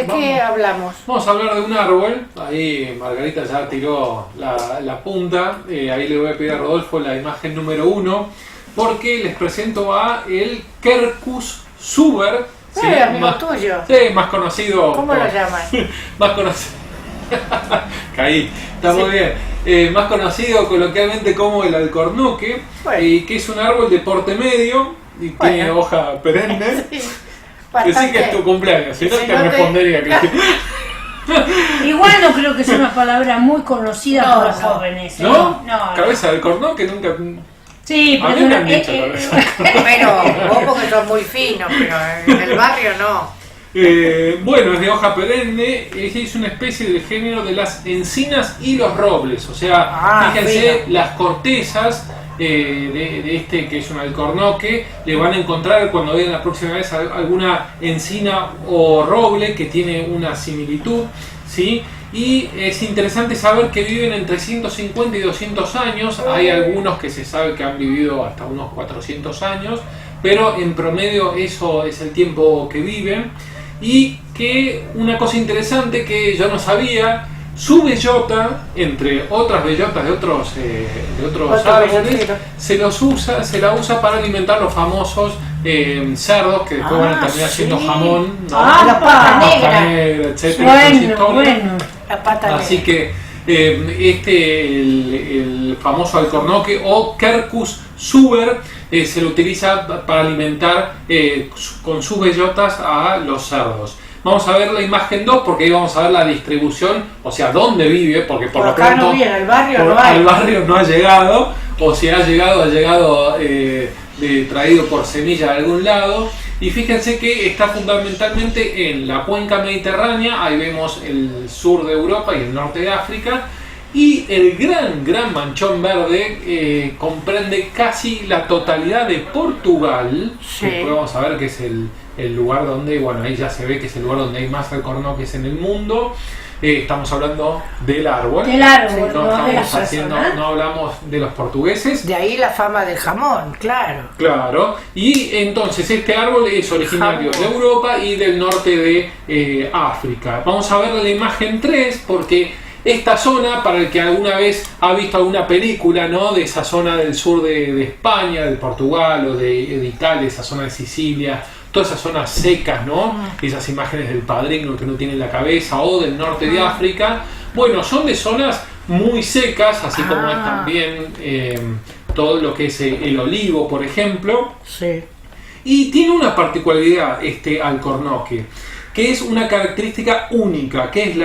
¿De qué hablamos? Vamos a hablar de un árbol. Ahí Margarita ya tiró la punta. Ahí le voy a pedir a Rodolfo la imagen número 1, porque les presento a el Quercus suber. Sí, amigo tuyo. Sí, más conocido. ¿Cómo lo llaman? Más conocido. Caí, está muy bien. Más conocido coloquialmente como el alcornoque, y que es un árbol de porte medio y tiene hoja perenne. Sí, Decí que es tu cumpleaños, si no si te no respondería que Igual no creo que sea una palabra muy conocida por los jóvenes. ¿No? No. Cabeza de alcornoque nunca. Sí, A mí pero me han dicho cabeza de alcornoque. Pero vos porque sos muy fino, pero en el barrio no. Bueno, es de hoja perenne, es una especie del género de las encinas y los robles. O sea, fíjense, las cortezas de este que es un alcornoque, le van a encontrar cuando vean la próxima vez alguna encina o roble que tiene una similitud, ¿sí? Y es interesante saber que viven entre 150 y 200 años. Hay algunos que se sabe que han vivido hasta unos 400 años, pero en promedio eso es el tiempo que viven. Y que una cosa interesante que yo no sabía, su bellota, entre otras bellotas de otros árboles, se la usa para alimentar los famosos cerdos que después van a terminar haciendo jamón, ¿no? La pata negra, etcétera. Bueno. La pata negra. Así que el famoso alcornoque o Quercus suber se lo utiliza para alimentar con sus bellotas a los cerdos. Vamos a ver la imagen 2 porque ahí vamos a ver la distribución, o sea, dónde vive, porque por lo pronto no viene, al barrio no hay. Al barrio no ha llegado, o si ha llegado traído por semilla de algún lado. Y fíjense que está fundamentalmente en la cuenca mediterránea. Ahí vemos el sur de Europa y el norte de África. Y el gran manchón verde comprende casi la totalidad de Portugal. Sí. Después vamos a ver que es el lugar donde, bueno, ahí ya se ve que es el lugar donde hay más alcornoques en el mundo. Estamos hablando del árbol. Del árbol, no hablamos de los portugueses. De ahí la fama del jamón, claro. Claro, y entonces este árbol es originario de Europa y del norte de África. Vamos a ver la imagen 3 porque esta zona, para el que alguna vez ha visto alguna película, ¿no?, de esa zona del sur de España, de Portugal o de Italia, esa zona de Sicilia, todas esas zonas secas, ¿no? Esas imágenes del Padrino que no tiene en la cabeza, o del norte de África, bueno, son de zonas muy secas, así como es también todo lo que es el olivo, por ejemplo. Sí. Y tiene una particularidad este alcornoque, que es una característica única, que es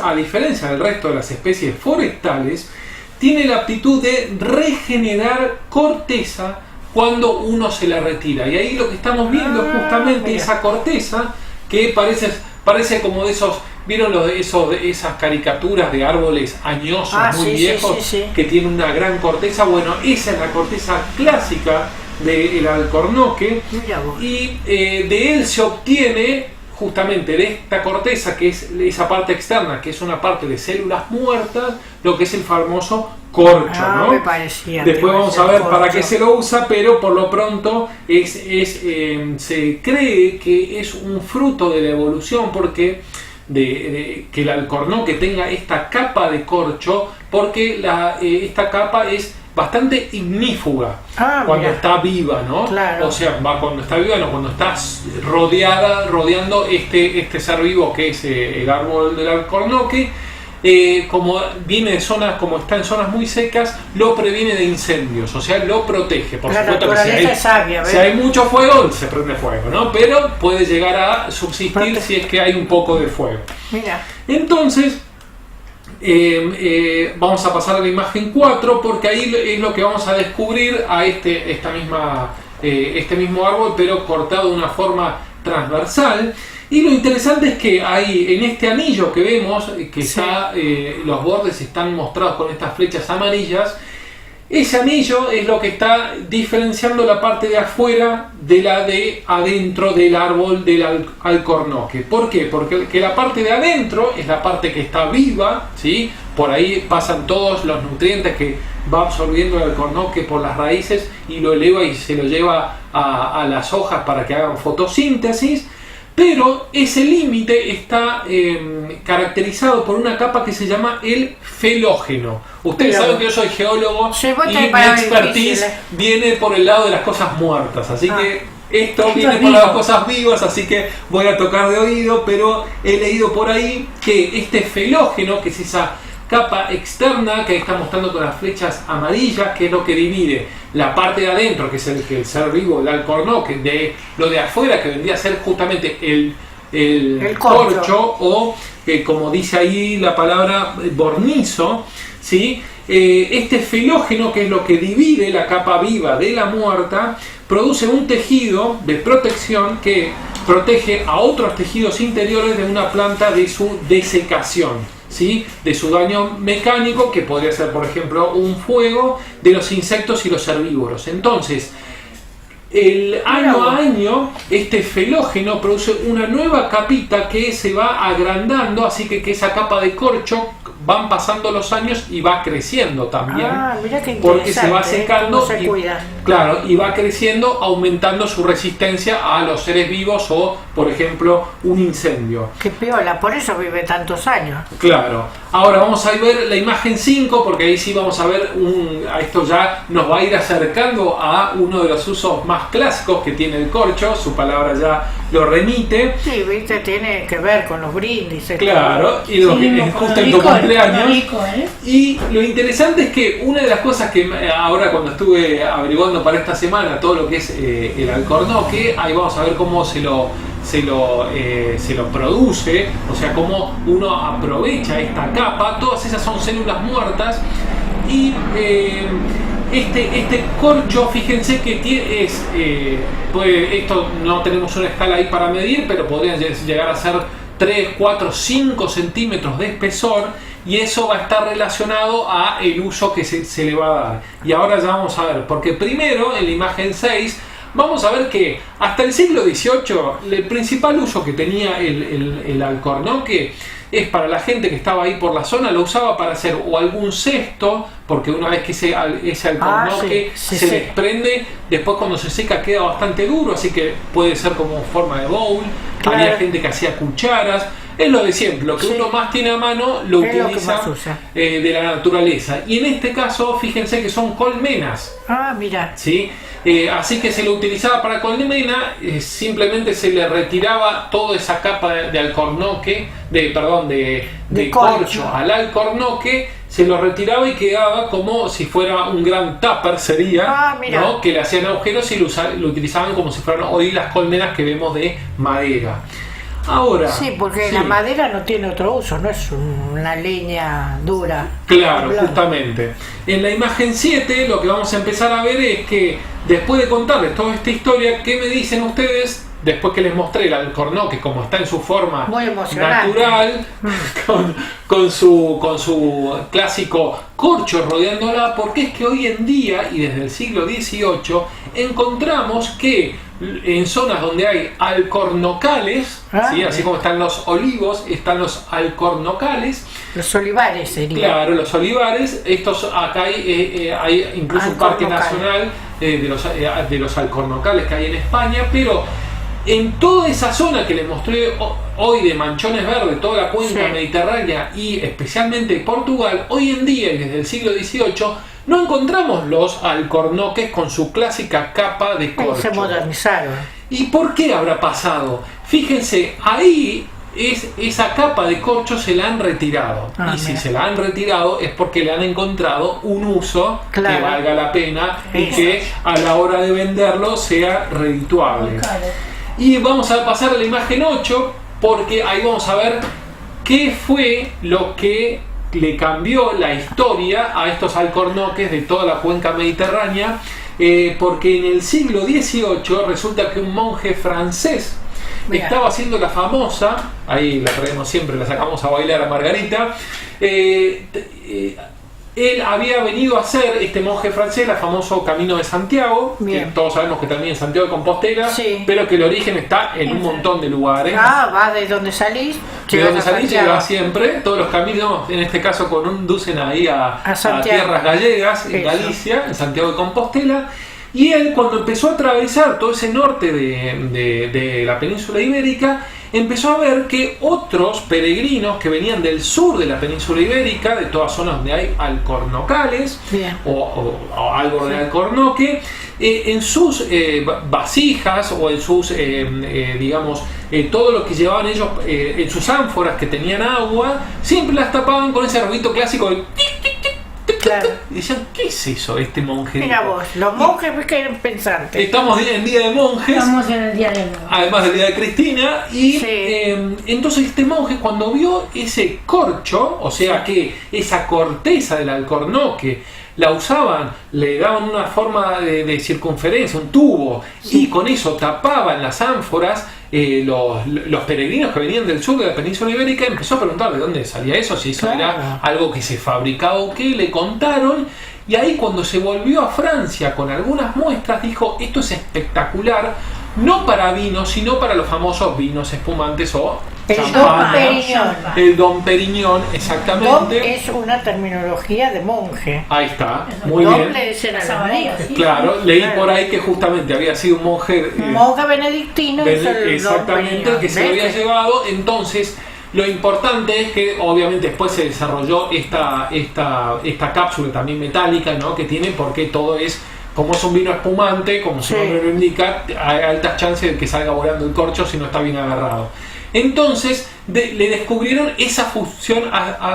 a diferencia del resto de las especies forestales, tiene la aptitud de regenerar corteza cuando uno se la retira. Y ahí lo que estamos viendo es justamente esa corteza que parece como de esos, ¿vieron esas caricaturas de árboles añosos, muy viejos, que tienen una gran corteza? Bueno, esa es la corteza clásica del alcornoque. Y de él se obtiene justamente de esta corteza, que es esa parte externa, que es una parte de células muertas, lo que es el famoso corcho, ¿no? Me parecía. Después vamos a ver para qué se lo usa, pero por lo pronto se cree que es un fruto de la evolución, porque que el alcornoque tenga esta capa de corcho, porque esta capa es bastante ignífuga cuando está viva, ¿no? Claro. O sea, cuando está viva, no, cuando está rodeando este ser vivo que es el árbol del alcornoque. Como viene de zonas, como está en zonas muy secas, lo previene de incendios, o sea, lo protege. Por supuesto que si hay mucho fuego, se prende fuego, ¿no? Pero puede llegar a subsistir si es que hay un poco de fuego. Mira. Entonces, vamos a pasar a la imagen 4, porque ahí es lo que vamos a descubrir a este mismo árbol, pero cortado de una forma transversal. Y lo interesante es que hay en este anillo que vemos, que los bordes están mostrados con estas flechas amarillas. Ese anillo es lo que está diferenciando la parte de afuera de la de adentro del árbol del alcornoque. ¿Por qué? Porque la parte de adentro es la parte que está viva, ¿sí? Por ahí pasan todos los nutrientes que va absorbiendo el alcornoque por las raíces y lo eleva y se lo lleva a las hojas para que hagan fotosíntesis. Pero ese límite está caracterizado por una capa que se llama el felógeno. Ustedes saben que yo soy geólogo y mi expertise viene por el lado de las cosas muertas, así que esto viene por las cosas vivas, así que voy a tocar de oído, pero he leído por ahí que este felógeno, que es esa capa externa que está mostrando con las flechas amarillas, que es lo que divide la parte de adentro, que es el ser vivo, el alcornoque, de lo de afuera, que vendría a ser justamente el corcho, o como dice ahí la palabra bornizo, ¿sí? Este felógeno, que es lo que divide la capa viva de la muerta, produce un tejido de protección que protege a otros tejidos interiores de una planta de su desecación, ¿sí? De su daño mecánico, que podría ser, por ejemplo, un fuego, de los insectos y los herbívoros. Entonces, año a año, este felógeno produce una nueva capita que se va agrandando, así que esa capa de corcho van pasando los años y va creciendo también, porque se va secando claro, y va creciendo, aumentando su resistencia a los seres vivos o, por ejemplo, un incendio. ¡Qué piola! Por eso vive tantos años. Claro. Ahora vamos a ver la imagen 5, porque ahí sí vamos a ver, esto ya nos va a ir acercando a uno de los usos más clásicos que tiene el corcho, su palabra ya lo remite. Sí, viste, tiene que ver con los brindis. Claro, y lo que es justo en tu cumpleaños. Y lo interesante es que una de las cosas que ahora, cuando estuve averiguando para esta semana todo lo que es el alcornoque, ahí vamos a ver cómo se lo produce, o sea, cómo uno aprovecha esta capa. Todas esas son células muertas, y este corcho, fíjense que esto no tenemos una escala ahí para medir, pero podrían llegar a ser 3, 4, 5 centímetros de espesor, y eso va a estar relacionado a el uso que se le va a dar. Y ahora ya vamos a ver, porque primero en la imagen 6 vamos a ver que hasta el siglo XVIII el principal uso que tenía el alcornoque es para la gente que estaba ahí por la zona. Lo usaba para hacer o algún cesto, porque una vez que ese alcornoque se desprende, después cuando se seca queda bastante duro, así que puede ser como forma de bowl. Claro. Había gente que hacía cucharas. Es lo de siempre, lo que uno más tiene a mano lo utiliza de la naturaleza. Y en este caso, fíjense que son colmenas. Ah, mira. ¿Sí? Así que se lo utilizaba para colmena, simplemente se le retiraba toda esa capa de alcornoque, de corcho al alcornoque, se lo retiraba y quedaba como si fuera un gran tupper, sería, ¿no? Que le hacían agujeros y lo utilizaban como si fueran hoy las colmenas que vemos de madera. Ahora, sí, porque la madera no tiene otro uso, no es una leña dura. Claro, justamente. En la imagen 7 lo que vamos a empezar a ver es que, después de contarles toda esta historia, ¿qué me dicen ustedes? Después que les mostré el alcornoque como está en su forma natural, con su clásico corcho rodeándola, porque es que hoy en día, y desde el siglo XVIII, encontramos que en zonas donde hay alcornocales, ¿sí? Así como están los olivos, están los alcornocales. Los olivares serían. Claro, los olivares. Estos acá hay incluso un parque nacional de los alcornocales que hay en España, pero en toda esa zona que les mostré hoy de manchones verdes, toda la cuenca mediterránea y especialmente Portugal, hoy en día y desde el siglo XVIII no encontramos los alcornoques con su clásica capa de corcho. Se modernizaron. ¿Y por qué habrá pasado? Fíjense, ahí esa capa de corcho se la han retirado. Y si se la han retirado es porque le han encontrado un uso que valga la pena y que a la hora de venderlo sea redituable. Y vamos a pasar a la imagen 8, porque ahí vamos a ver qué fue lo que le cambió la historia a estos alcornoques de toda la cuenca mediterránea, porque en el siglo XVIII resulta que un monje francés estaba haciendo la famosa, ahí la traemos siempre, la sacamos a bailar a Margarita, él había venido a hacer, este monje francés, el famoso Camino de Santiago, que todos sabemos que también es Santiago de Compostela, pero que el origen está en un montón de lugares. Va de donde salís. De donde salís llega siempre. Todos los caminos, en este caso, conducen ahí a tierras gallegas, en Galicia, en Santiago de Compostela. Y él, cuando empezó a atravesar todo ese norte de la península ibérica, empezó a ver que otros peregrinos que venían del sur de la península ibérica, de todas zonas donde hay alcornocales o algo de alcornoque, en sus vasijas o en sus, digamos, todo lo que llevaban ellos en sus ánforas que tenían agua, siempre las tapaban con ese ruido clásico de tic, tic, tic. Claro. Y decían, ¿qué es eso, este monje? Mira vos, los monjes ves que eran pensantes. Estamos en día de monjes. Estamos en el día de monjes. Además del día de Cristina. Y Sí. entonces este monje, cuando vio ese corcho, o sea que esa corteza del alcornoque, la usaban, le daban una forma de circunferencia, un tubo, y con eso tapaban las ánforas. Los peregrinos que venían del sur de la península ibérica, empezó a preguntar de dónde salía eso, si eso era algo que se fabricaba o qué, le contaron, y ahí cuando se volvió a Francia con algunas muestras dijo, esto es espectacular, no para vino, sino para los famosos vinos espumantes o El champaña. Dom Perignon. El Dom Perignon, Dom exactamente. es una terminología de monje. Ahí está, muy Dom bien. le dicen a los María, monjes. sí. Claro, leí Claro. por ahí que justamente había sido un monje Monje benedictino hizo el Dom exactamente, Perignon. que se lo ¿Ves? había llevado. Entonces lo importante es que obviamente después se desarrolló esta cápsula también metálica, ¿no? Que tiene, porque todo es, como es un vino espumante, como su Sí. nombre lo indica, hay altas chances de que salga volando el corcho si no está bien agarrado. Entonces le descubrieron esa función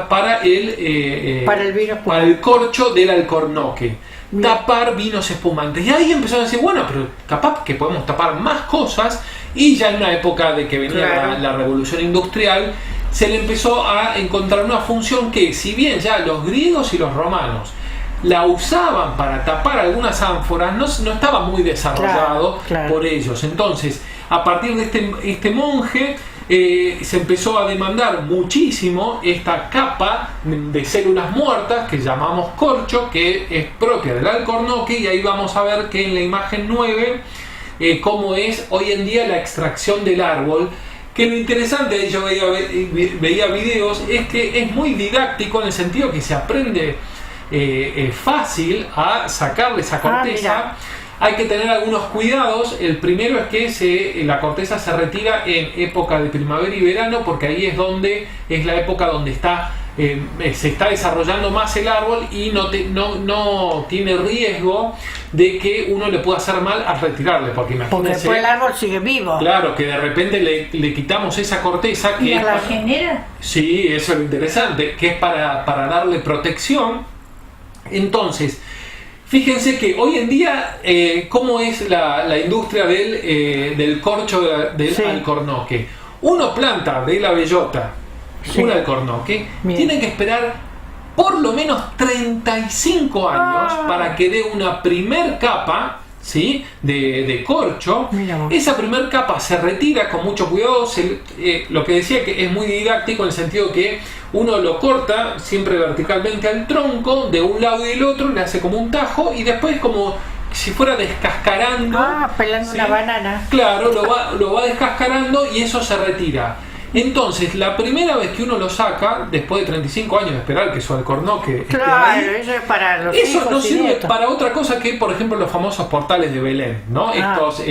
para el vino para el corcho del alcornoque, tapar vinos espumantes. Y ahí empezaron a decir, bueno, pero capaz que podemos tapar más cosas. Y ya en una época de que venía Claro. la revolución industrial, se le empezó a encontrar una función que, si bien ya los griegos y los romanos la usaban para tapar algunas ánforas, no estaba muy desarrollado Claro. por ellos. Entonces, a partir de este monje, se empezó a demandar muchísimo esta capa de células muertas que llamamos corcho, que es propia del alcornoque, y ahí vamos a ver que en la imagen 9 cómo es hoy en día la extracción del árbol. Que lo interesante, yo veía videos, es que es muy didáctico en el sentido que se aprende fácil a sacarle esa corteza. Mira. Hay que tener algunos cuidados. El primero es que la corteza se retira en época de primavera y verano, porque ahí es la época donde se está desarrollando más el árbol y no tiene riesgo de que uno le pueda hacer mal al retirarle, porque Porque imagínense, después el árbol sigue vivo. claro, que de repente le quitamos esa corteza ¿Y que es la para- genera? sí, eso es lo interesante, que es para darle protección. Entonces, fíjense que hoy en día, cómo es la industria del corcho del Sí. alcornoque. Uno planta de la bellota Sí. un alcornoque, Bien. tiene que esperar por lo menos 35 años para que dé una primer capa, ¿sí? de corcho. Mira vos. Esa primer capa se retira con mucho cuidado. Lo que decía que es muy didáctico en el sentido que uno lo corta siempre verticalmente al tronco de un lado y del otro, le hace como un tajo y después como si fuera descascarando. Pelando ¿sí? una banana. Claro, lo va descascarando y eso se retira. Entonces, la primera vez que uno lo saca, después de 35 años de esperar que su alcornoque esté Claro, ahí, eso es para los eso hijos no y sirve nietos. para otra cosa que, por ejemplo, los famosos portales de Belén, ¿no? Estos,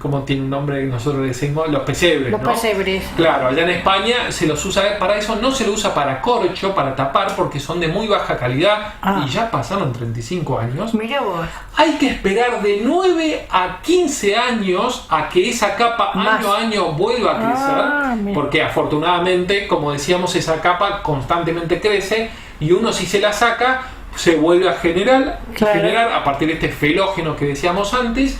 ¿cómo tiene un nombre que nosotros le decimos? Los pesebres, Los ¿no? pesebres. Claro, allá en España se los usa para eso, no se lo usa para corcho, para tapar, porque son de muy baja calidad y ya pasaron 35 años. Mira vos. Hay que esperar de 9 a 15 años a que esa capa Más. año a año vuelva a crecer, mira. porque afortunadamente, como decíamos, esa capa constantemente crece y uno, si se la saca, se vuelve a generar a partir de este felógeno que decíamos antes.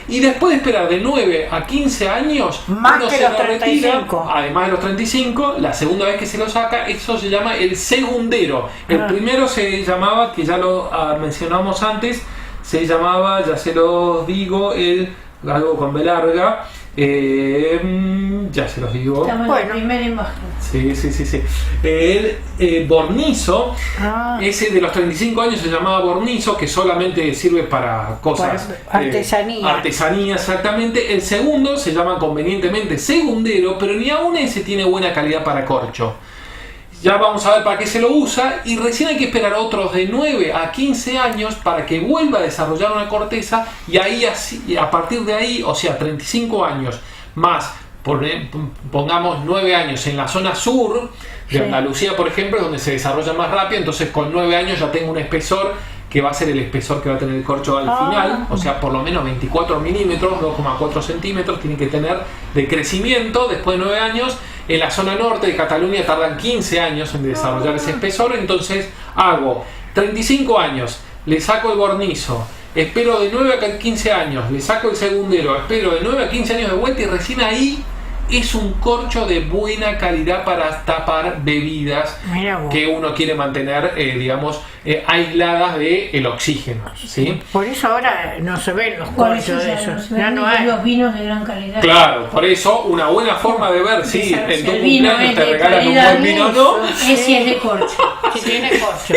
Y después de esperar de 9 a 15 años, Más uno que se los lo retira, 35. además de los 35, la segunda vez que se lo saca, eso se llama el segundero. El primero se llamaba, que ya lo mencionamos antes, se llamaba, ya se los digo, algo con B larga, ya se los digo. Estamos en Bueno. la primera imagen. Sí. El bornizo, ese de los 35 años se llamaba bornizo, que solamente sirve para cosas. Para artesanía. Artesanía, exactamente. El segundo se llama convenientemente segundero, pero ni aún ese tiene buena calidad para corcho. ya vamos a ver para qué se lo usa, y recién hay que esperar otros de 9 a 15 años para que vuelva a desarrollar una corteza, y ahí a partir de ahí, o sea, 35 años más, pongamos 9 años en la zona sur de Andalucía, por ejemplo, donde se desarrolla más rápido, entonces con 9 años ya tengo un espesor que va a ser el espesor que va a tener el corcho al final, o sea, por lo menos 24 milímetros, 2,4 centímetros tiene que tener de crecimiento después de 9 años. En la zona norte de Cataluña tardan 15 años en desarrollar ese espesor, entonces hago 35 años, le saco el bornizo, espero de 9 a 15 años, le saco el segundero, espero de 9 a 15 años de vuelta, y recién ahí es un corcho de buena calidad para tapar bebidas que uno quiere mantener, digamos, aisladas del oxígeno, ¿sí? Por eso ahora no se ven los corchos de esos. Ya no hay los vinos de gran calidad. Claro, por eso una buena forma de ver si en tu cumpleaños te regalan un buen vino o no, es si es de corcho. Si tiene corcho.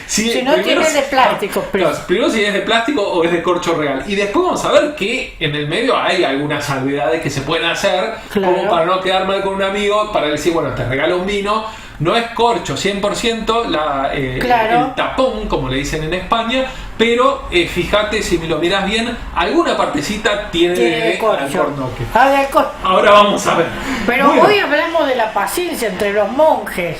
Si no tiene de plástico. Primero si es de plástico o es de corcho real. Y después vamos a ver que en el medio hay algunas salvedades que se pueden hacer, como para no quedar mal con un amigo, para decir, bueno, te regalo un vino. No es corcho 100% el tapón, como le dicen en España, pero fíjate, si me lo miras bien, alguna partecita tiene de alcornoque. Ahora vamos a ver. Pero hoy hablamos de la paciencia entre los monjes,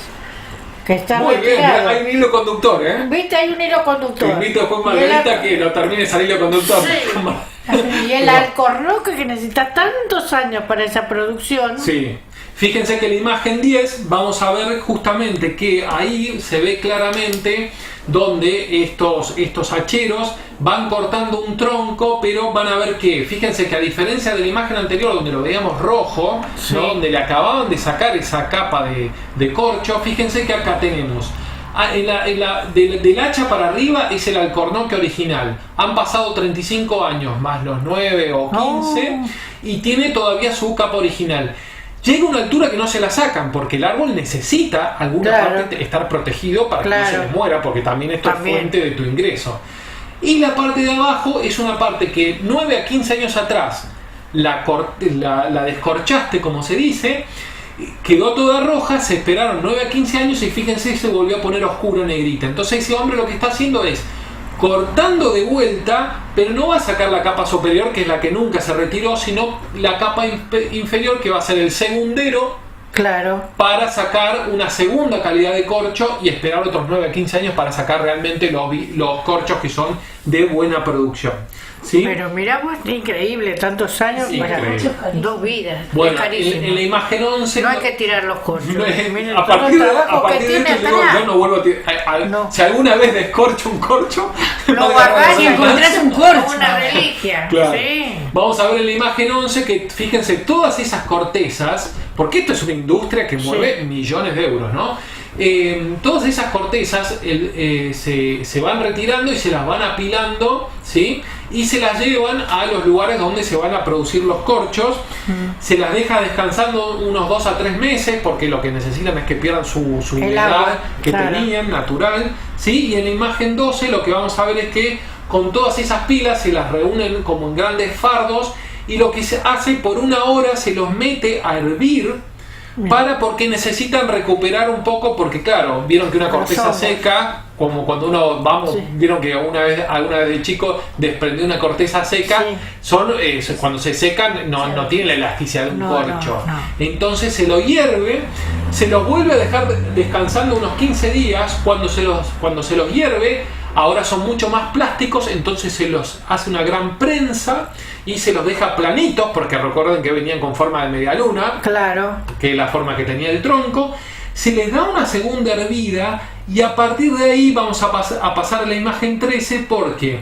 que están muy bien, hay un hilo conductor, ¿eh? ¿Viste? Hay un hilo conductor. Te invito después, Margarita, que lo termines al hilo conductor. Sí. Y el alcornoque, que necesita tantos años para esa producción. Sí. Fíjense que en la imagen 10 vamos a ver justamente que ahí se ve claramente donde estos hacheros van cortando un tronco, pero van a ver que, fíjense que a diferencia de la imagen anterior donde lo veíamos rojo, ¿no? Donde le acababan de sacar esa capa de corcho, fíjense que acá tenemos del hacha para arriba es el alcornoque original. Han pasado 35 años más los 9 o 15 y tiene todavía su capa original. Llega a una altura que no se la sacan porque el árbol necesita alguna parte estar protegido para que no se les muera, porque también esto es fuente de tu ingreso. Y la parte de abajo es una parte que 9 a 15 años atrás la descorchaste, como se dice, quedó toda roja, se esperaron 9 a 15 años y fíjense, se volvió a poner oscuro, negrita. Entonces ese hombre lo que está haciendo es cortando de vuelta, pero no va a sacar la capa superior, que es la que nunca se retiró, sino la capa inferior, que va a ser el segundero, para sacar una segunda calidad de corcho y esperar otros 9 a 15 años para sacar realmente los corchos que son de buena producción. ¿Sí? Pero miramos, increíble, tantos años para 2 vidas. Bueno, en la imagen 11 no hay que tirar los corchos. A partir de esto yo no vuelvo a tirar. Si alguna vez descorcho un corcho, lo guardás y encontrás un corcho. Una reliquia. Claro. Sí. Vamos a ver en la imagen 11 que fíjense todas esas cortezas, porque esto es una industria que mueve millones de euros, ¿no? Todas esas cortezas se van retirando y se las van apilando, ¿sí? Y se las llevan a los lugares donde se van a producir los corchos. Se las deja descansando unos 2 a 3 meses porque lo que necesitan es que pierdan su humedad que tenían natural, ¿sí? Y en la imagen 12 lo que vamos a ver es que con todas esas pilas se las reúnen como en grandes fardos, y lo que se hace por 1 hora se los mete a hervir porque necesitan recuperar un poco, porque claro, vieron que una corteza seca, como cuando uno vieron que alguna vez de chico desprendió una corteza seca, cuando se secan no tienen la elasticidad de un corcho. Entonces se lo hierve, se los vuelve a dejar descansando unos 15 días. Cuando se los hierve, ahora son mucho más plásticos, entonces se los hace una gran prensa y se los deja planitos, porque recuerden que venían con forma de media luna, que es la forma que tenía el tronco. Se les da una segunda hervida y a partir de ahí vamos a pasar a la imagen 13, porque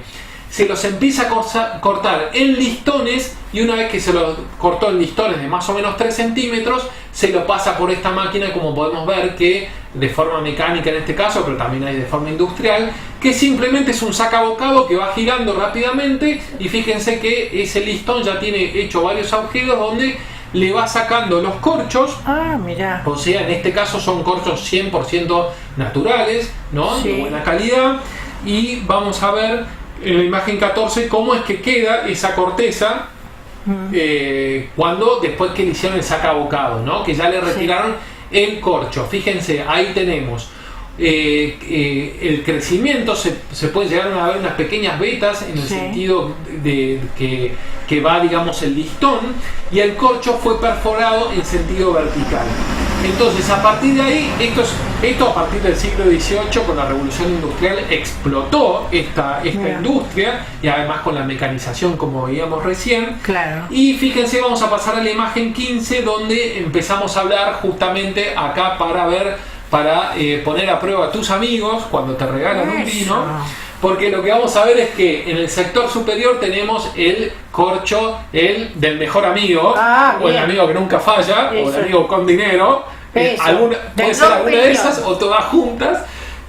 se los empieza a cortar en listones, y una vez que se los cortó en listones de más o menos 3 centímetros, se lo pasa por esta máquina, como podemos ver, que de forma mecánica en este caso, pero también hay de forma industrial, que simplemente es un sacabocado que va girando rápidamente, y fíjense que ese listón ya tiene hecho varios agujeros donde le va sacando los corchos. Mira. O sea, en este caso son corchos 100% naturales, ¿no? De buena calidad. Y vamos a ver en la imagen 14 cómo es que queda esa corteza cuando después que le hicieron el sacabocado, ¿no? Que ya le retiraron el corcho. Fíjense, ahí tenemos el crecimiento, se puede llegar a ver unas pequeñas vetas en el sentido de que va, digamos, el listón, y el corcho fue perforado en sentido vertical. Entonces, a partir de ahí, esto a partir del siglo XVIII, con la revolución industrial, explotó esta industria, y además con la mecanización, como veíamos recién. Claro. Y fíjense, vamos a pasar a la imagen 15, donde empezamos a hablar justamente acá para poner a prueba a tus amigos cuando te regalan un vino, porque lo que vamos a ver es que en el sector superior tenemos el corcho, el del mejor amigo, o el amigo que nunca falla, o el amigo con dinero, puede ser alguna de esas o todas juntas,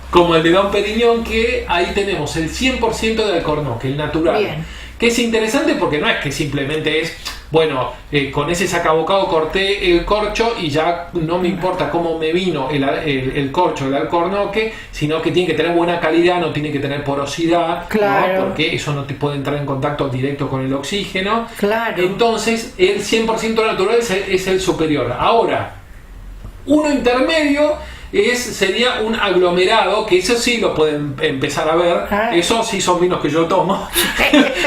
como el de Dom Perignon, que ahí tenemos el 100% de Alcornoque, el natural. Bien. Que es interesante porque no es que simplemente es, bueno, con ese sacabocado corté el corcho y ya no me importa cómo me vino el corcho, el Alcornoque, sino que tiene que tener buena calidad, no tiene que tener porosidad, claro, ¿no? Porque eso no te puede entrar en contacto directo con el oxígeno. Claro. Entonces, el 100% natural es el superior. Ahora, uno intermedio sería un aglomerado, que eso sí lo pueden empezar a ver. Eso sí son vinos que yo tomo,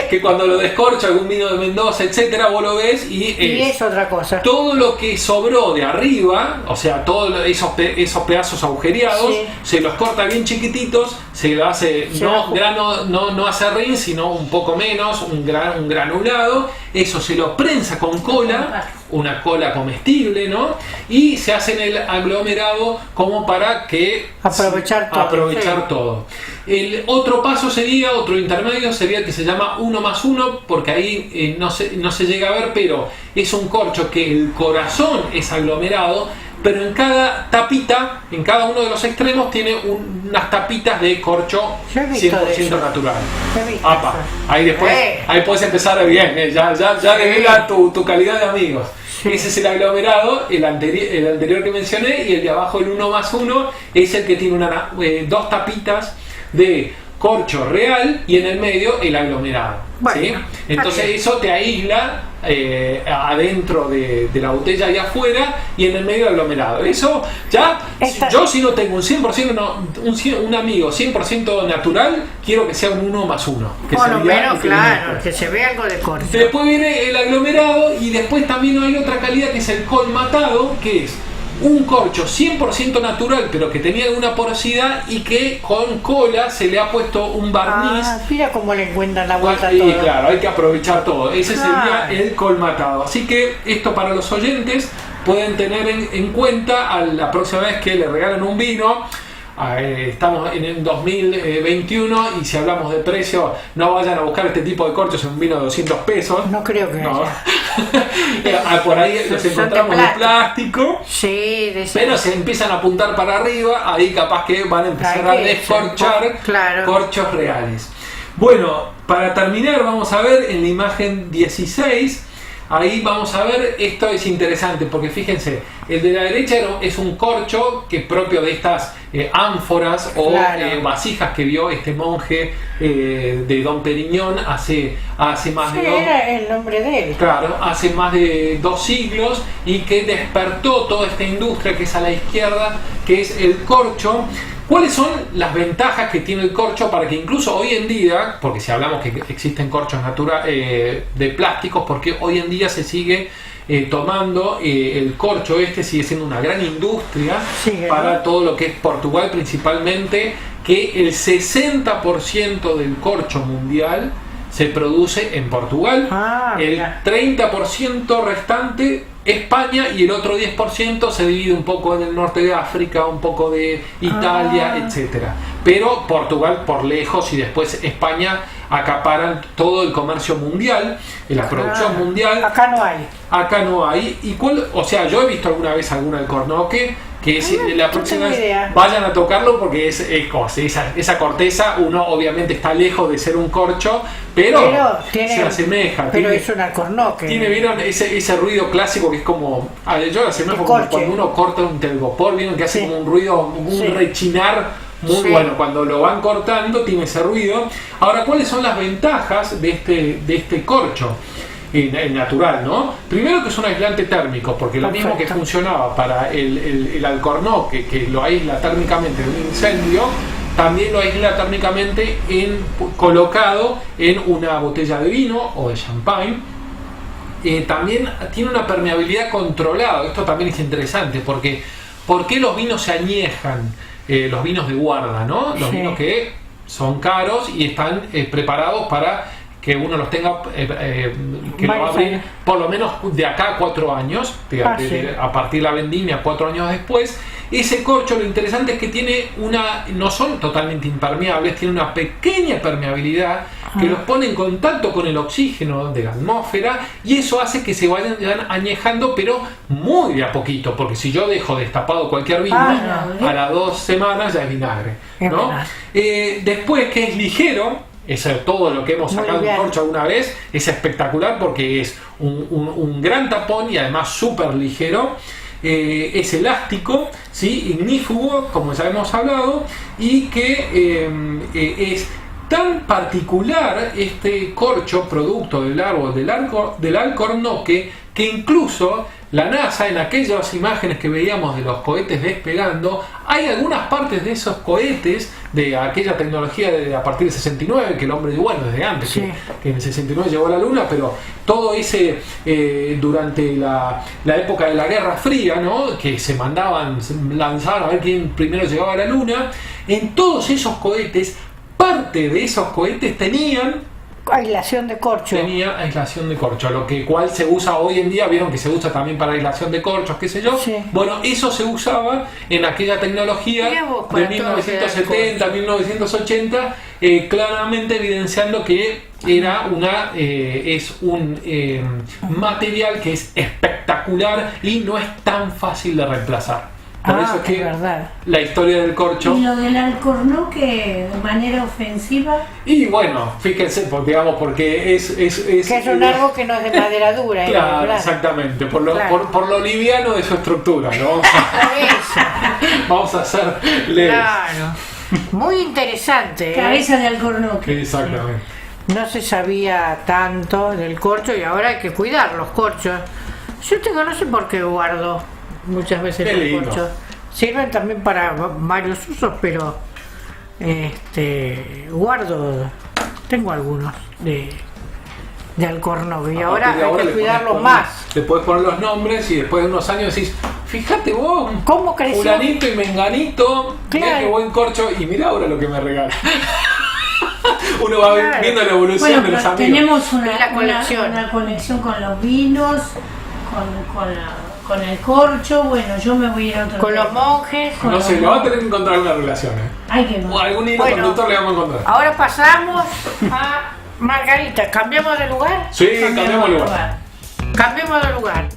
que cuando lo descorcho, algún vino de Mendoza, etcétera, vos lo ves y es otra cosa. Todo lo que sobró de arriba, o sea, todos esos pedazos agujereados, se los corta bien chiquititos, se lo hace no acerrín, sino un poco menos, un granulado. Eso se lo prensa con cola, una cola comestible, ¿no? Y se hace en el aglomerado como para que aprovechar todo. El otro paso otro intermedio sería el que se llama 1+1, porque ahí no se llega a ver, pero es un corcho que el corazón es aglomerado, pero en cada tapita, en cada uno de los extremos, tiene unas tapitas de corcho 100% natural. Ahí después, ahí puedes empezar bien, ya revela tu calidad de amigos. Ese es el aglomerado, el anterior que mencioné, y el de abajo, el 1+1, es el que tiene dos tapitas de corcho real y en el medio el aglomerado. Bueno, ¿sí? Entonces eso te aísla adentro de la botella y afuera, y en el medio aglomerado. Eso ya, yo si no tengo un amigo 100% natural, quiero que sea un 1+1. Por lo menos, claro, que se vea algo de corcho. Después viene el aglomerado, y después también hay otra calidad que es el colmatado, que es un corcho 100% natural, pero que tenía alguna porosidad y que con cola se le ha puesto un barniz. Mira cómo le encuentran la vuelta y todo. Claro, hay que aprovechar todo. Ese sería el colmatado. Así que esto, para los oyentes, pueden tener en cuenta a la próxima vez que le regalan un vino. Estamos en el 2021, y si hablamos de precio, no vayan a buscar este tipo de corchos en un vino de 200 pesos. No creo que haya. Por ahí los encontramos de plástico. Sí, pero se empiezan a apuntar para arriba. Ahí capaz que van a empezar a descorchar corchos reales. Bueno, para terminar, vamos a ver en la imagen 16. Ahí vamos a ver, esto es interesante porque fíjense, el de la derecha es un corcho que es propio de estas ánforas o vasijas que vio este monje de Dom Perignon hace más de era el nombre de él. Claro, hace más de 2 siglos, y que despertó toda esta industria que es a la izquierda, que es el corcho. ¿Cuáles son las ventajas que tiene el corcho para que incluso hoy en día, porque si hablamos que existen corchos de plásticos, porque hoy en día se sigue tomando el corcho sigue siendo una gran industria para todo lo que es Portugal principalmente, que el 60% del corcho mundial se produce en Portugal, el 30% restante España, y el otro 10% se divide un poco en el norte de África, un poco de Italia, etcétera. Pero Portugal por lejos, y después España acaparan todo el comercio mundial, la producción mundial. Acá no hay. Yo he visto alguna vez algún Alcornoque, que la próxima vez vayan a tocarlo, porque esa corteza, uno obviamente está lejos de ser un corcho, pero se asemeja. Pero es un Alcornoque. ¿Vieron ese ruido clásico que es como, yo lo asemejo como cuando uno corta un telgopor, ¿vieron? Que hace como un ruido, un rechinar muy bueno? Cuando lo van cortando tiene ese ruido. Ahora, ¿cuáles son las ventajas de este corcho? natural, ¿no? Primero que es un aislante térmico, porque lo mismo que funcionaba para el alcornoque, que lo aísla térmicamente de un incendio, también lo aísla térmicamente colocado en una botella de vino o de champagne. También tiene una permeabilidad controlada. Esto también es interesante, porque ¿por qué los vinos se añejan? Los vinos de guarda, ¿no? Los vinos que son caros y están preparados para que uno los tenga, que lo va a abrir por lo menos de acá a 4 años, a partir de la vendimia 4 años después. Ese corcho, lo interesante es que tiene no son totalmente impermeables, tiene una pequeña permeabilidad que los pone en contacto con el oxígeno de la atmósfera, y eso hace que se vayan añejando, pero muy de a poquito, porque si yo dejo destapado cualquier vino, a las 2 semanas ya es vinagre, ¿no? Después, que es ligero, eso, todo lo que hemos sacado de un corcho alguna vez es espectacular, porque es un gran tapón y además súper ligero. Es elástico, ¿sí? Ignífugo, como ya hemos hablado, y que es tan particular este corcho, producto del árbol del alcornoque, que incluso la NASA, en aquellas imágenes que veíamos de los cohetes despegando, hay algunas partes de esos cohetes, de aquella tecnología a partir del 69, que el hombre, bueno, desde antes, que en el 69 llegó a la Luna, pero todo ese, durante la época de la Guerra Fría, ¿no? Que se lanzaban a ver quién primero llegaba a la Luna, en todos esos cohetes, parte de esos cohetes tenían aislación de corcho. Tenía aislación de corcho, cual se usa hoy en día. Vieron que se usa también para aislación de corchos, qué sé yo. Bueno, eso se usaba en aquella tecnología de 1970, 1980, claramente evidenciando que era es un material que es espectacular y no es tan fácil de reemplazar. Por eso es que la historia del corcho. ¿Y lo del alcornoque de manera ofensiva? Y bueno, fíjense, porque es que es un árbol que no es de madera dura. Claro, exactamente, por lo liviano de su estructura, ¿no? Vamos a hacer leves. Claro. Muy interesante. Cabeza de alcornoque. Exactamente. No se sabía tanto del corcho y ahora hay que cuidar los corchos. Yo no sé por qué guardo muchas veces los corchos. Sirven también para varios usos, pero guardo, tengo algunos de alcornoque y ahora hay que cuidarlos más. Le puedes poner los nombres y después de unos años decís, fíjate vos, ¿cómo creció? Fulanito y Menganito, mira qué buen corcho, y mira ahora lo que me regala. Uno va viendo la evolución de los amigos. Tenemos una conexión con los vinos, con el corcho. Bueno, yo me voy a ir a otro con tema. Los monjes. No sé, le va a tener que encontrar una relación. O algún hilo conductor le vamos a encontrar. Ahora pasamos a Margarita. ¿Cambiamos de lugar? Sí, cambiamos de lugar. Cambiemos de lugar.